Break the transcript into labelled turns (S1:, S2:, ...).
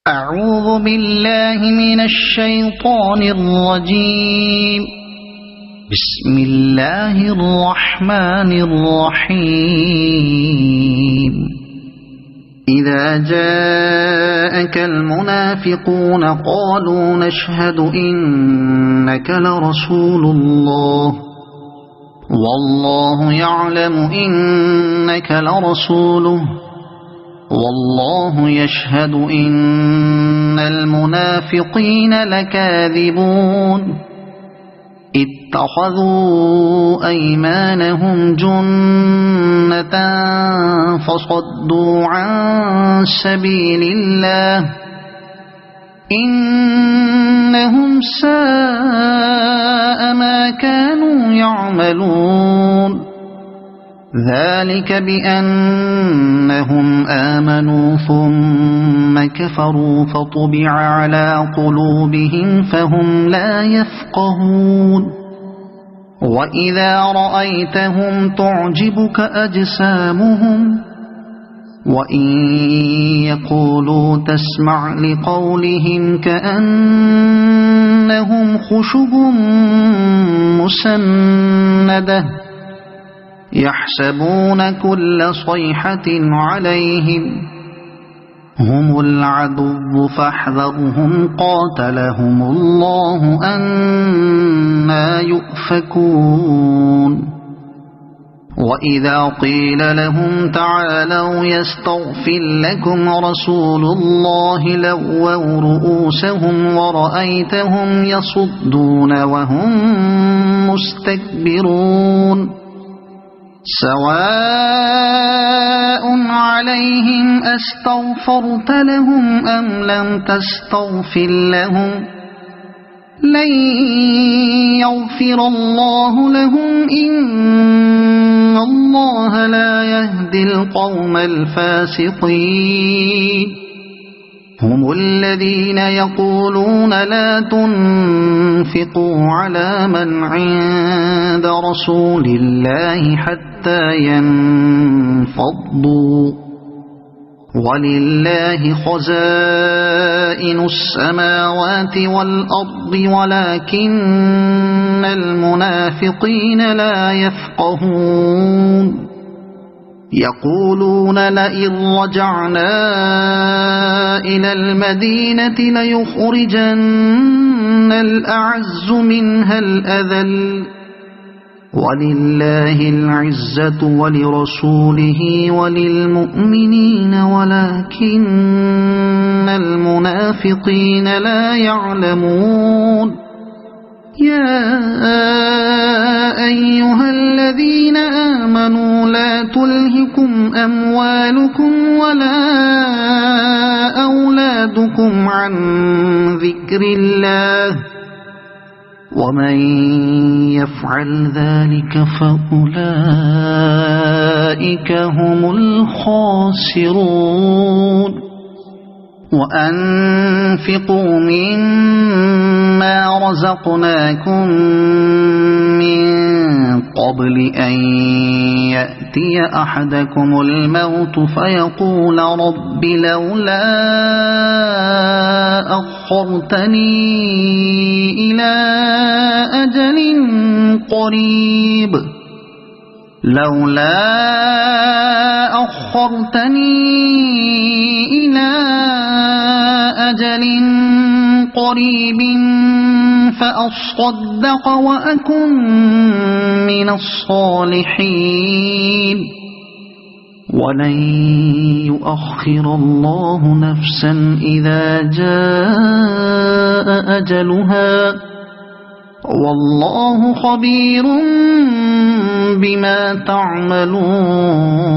S1: أعوذ بالله من الشيطان الرجيم. بسم الله الرحمن الرحيم. إذا جاءك المنافقون قالوا نشهد إنك لرسول الله والله يعلم إنك لرسوله والله يشهد إن المنافقين لكاذبون. اتخذوا أيمانهم جنة فصدوا عن سبيل الله إنهم ساء ما كانوا يعملون. ذلك بأنهم آمنوا ثم كفروا فطبع على قلوبهم فهم لا يفقهون. وإذا رأيتهم تعجبك أجسامهم وإن يقولوا تسمع لقولهم كأنهم خشب مسندة يحسبون كل صيحة عليهم هم العدو فاحذرهم قاتلهم الله أنى يؤفكون. وإذا قيل لهم تعالوا يستغفر لكم رسول الله لووا رؤوسهم ورأيتهم يصدون وهم مستكبرون. سواء عليهم أستغفرت لهم أم لم تستغفر لهم لن يغفر الله لهم إن الله لا يهدي القوم الفاسقين. هم الذين يقولون لا تنفقوا على من عند رسول الله حتى ينفضوا ولله خزائن السماوات والأرض ولكن المنافقين لا يفقهون. يقولون لئن رجعنا إلى المدينة ليخرجن الأعز منها الأذل ولله العزة ولرسوله وللمؤمنين ولكن المنافقين لا يعلمون. يا أيها الذين آمنوا لا تلهكم أموالكم ولا أولادكم عن ذكر الله ومن يفعل ذلك فأولئك هم الخاسرون. وأنفقوا مما رزقناكم من قبل أن يأتي أحدكم الموت فيقول رب لولا أخرتني إلى أجل قريب لولا أخرتني إلى أجل قريب فأصدق وأكن من الصالحين. ولن يؤخر الله نفسا إذا جاء أجلها والله خبير بما تعملون.